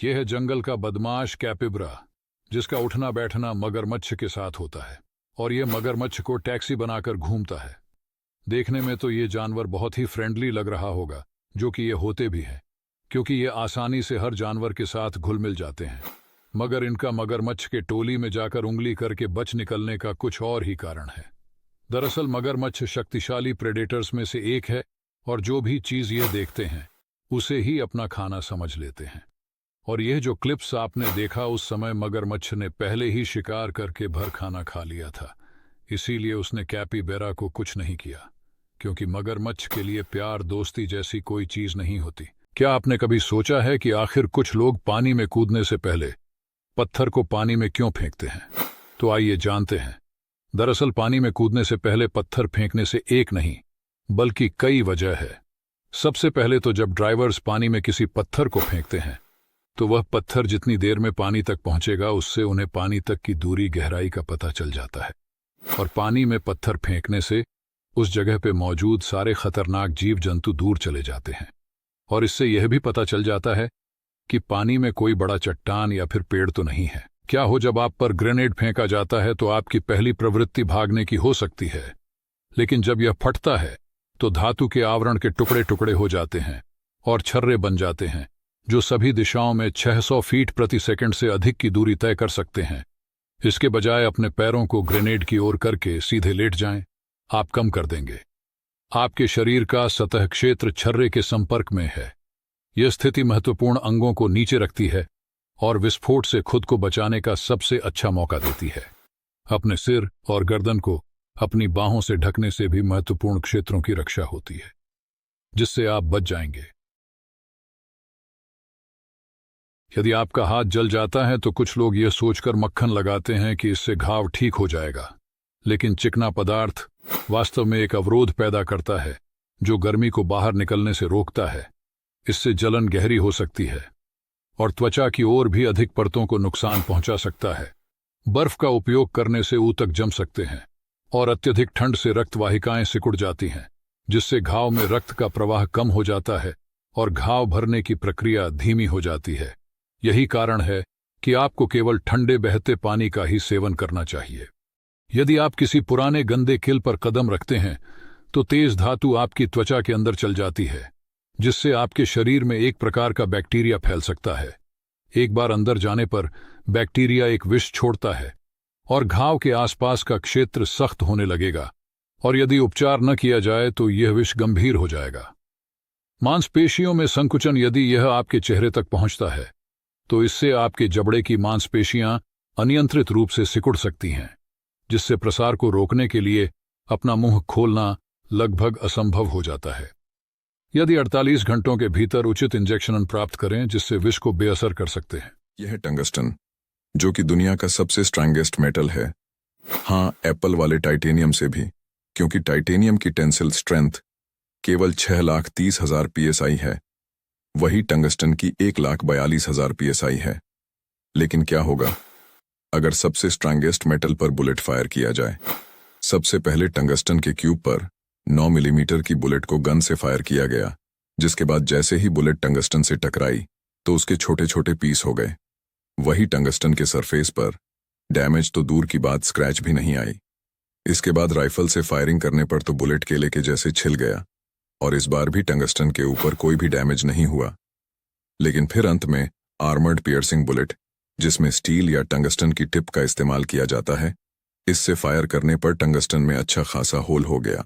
यह है जंगल का बदमाश कैपिब्रा, जिसका उठना बैठना मगरमच्छ के साथ होता है और यह मगरमच्छ को टैक्सी बनाकर घूमता है। देखने में तो ये जानवर बहुत ही फ्रेंडली लग रहा होगा, जो कि ये होते भी हैं, क्योंकि ये आसानी से हर जानवर के साथ घुल मिल जाते हैं। मगर इनका मगरमच्छ के टोली में जाकर उंगली करके बच निकलने का कुछ और ही कारण है। दरअसल मगरमच्छ शक्तिशाली प्रेडेटर्स में से एक है और जो भी चीज ये देखते हैं उसे ही अपना खाना समझ लेते हैं। और यह जो क्लिप्स आपने देखा, उस समय मगरमच्छ ने पहले ही शिकार करके भर खाना खा लिया था, इसीलिए उसने कैपिबेरा को कुछ नहीं किया, क्योंकि मगरमच्छ के लिए प्यार दोस्ती जैसी कोई चीज नहीं होती। क्या आपने कभी सोचा है कि आखिर कुछ लोग पानी में कूदने से पहले पत्थर को पानी में क्यों फेंकते हैं? तो आइए जानते हैं। दरअसल पानी में कूदने से पहले पत्थर फेंकने से एक नहीं बल्कि कई वजह है। सबसे पहले तो जब ड्राइवर्स पानी में किसी पत्थर को फेंकते हैं तो वह पत्थर जितनी देर में पानी तक पहुंचेगा उससे उन्हें पानी तक की दूरी गहराई का पता चल जाता है। और पानी में पत्थर फेंकने से उस जगह पे मौजूद सारे खतरनाक जीव जंतु दूर चले जाते हैं। और इससे यह भी पता चल जाता है कि पानी में कोई बड़ा चट्टान या फिर पेड़ तो नहीं है। क्या हो, जब आप पर ग्रेनेड फेंका जाता है तो आपकी पहली प्रवृत्ति भागने की हो सकती है, लेकिन जब यह फटता है तो धातु के आवरण के टुकड़े टुकड़े हो जाते हैं और छर्रे बन जाते हैं, जो सभी दिशाओं में 600 फीट प्रति सेकंड से अधिक की दूरी तय कर सकते हैं। इसके बजाय अपने पैरों को ग्रेनेड की ओर करके सीधे लेट जाएं, आप कम कर देंगे। आपके शरीर का सतह क्षेत्र छर्रे के संपर्क में है। यह स्थिति महत्वपूर्ण अंगों को नीचे रखती है और विस्फोट से खुद को बचाने का सबसे अच्छा मौका देती है। अपने सिर और गर्दन को अपनी बाहों से ढकने से भी महत्वपूर्ण क्षेत्रों की रक्षा होती है, जिससे आप बच जाएंगे। यदि आपका हाथ जल जाता है तो कुछ लोग यह सोचकर मक्खन लगाते हैं कि इससे घाव ठीक हो जाएगा, लेकिन चिकना पदार्थ वास्तव में एक अवरोध पैदा करता है जो गर्मी को बाहर निकलने से रोकता है। इससे जलन गहरी हो सकती है और त्वचा की ओर भी अधिक परतों को नुकसान पहुंचा सकता है। बर्फ का उपयोग करने से ऊतक जम सकते हैं और अत्यधिक ठंड से रक्त वाहिकाएं सिकुड़ जाती हैं, जिससे घाव में रक्त का प्रवाह कम हो जाता है और घाव भरने की प्रक्रिया धीमी हो जाती है। यही कारण है कि आपको केवल ठंडे बहते पानी का ही सेवन करना चाहिए। यदि आप किसी पुराने गंदे किल पर कदम रखते हैं तो तेज धातु आपकी त्वचा के अंदर चल जाती है, जिससे आपके शरीर में एक प्रकार का बैक्टीरिया फैल सकता है। एक बार अंदर जाने पर बैक्टीरिया एक विष छोड़ता है और घाव के आसपास का क्षेत्र सख्त होने लगेगा, और यदि उपचार न किया जाए तो यह विष गंभीर हो जाएगा। मांसपेशियों में संकुचन, यदि यह आपके चेहरे तक पहुंचता है तो इससे आपके जबड़े की मांसपेशियां अनियंत्रित रूप से सिकुड़ सकती हैं, जिससे प्रसार को रोकने के लिए अपना मुंह खोलना लगभग असंभव हो जाता है। यदि 48 घंटों के भीतर उचित इंजेक्शन प्राप्त करें जिससे विष को बेअसर कर सकते हैं। यह है टंगस्टन, जो कि दुनिया का सबसे स्ट्रांगेस्ट मेटल है। हाँ, एप्पल वाले टाइटेनियम से भी, क्योंकि टाइटेनियम की टेंसिल स्ट्रेंथ केवल 6,30,000 psi है, वही टंगस्टन की 1,42,000 psi है। लेकिन क्या होगा अगर सबसे स्ट्रांगेस्ट मेटल पर बुलेट फायर किया जाए? सबसे पहले टंगस्टन के क्यूब पर 9 मिलीमीटर की बुलेट को गन से फायर किया गया, जिसके बाद जैसे ही बुलेट टंगस्टन से टकराई तो उसके छोटे छोटे पीस हो गए। वही टंगस्टन के सरफेस पर डैमेज तो दूर की बात, स्क्रैच भी नहीं आई। इसके बाद राइफल से फायरिंग करने पर तो बुलेट केले के जैसे छिल गया, और इस बार भी टंगस्टन के ऊपर कोई भी डैमेज नहीं हुआ। लेकिन फिर अंत में आर्मर्ड पियर्सिंग बुलेट, जिसमें स्टील या टंगस्टन की टिप का इस्तेमाल किया जाता है, इससे फायर करने पर टंगस्टन में अच्छा खासा होल हो गया।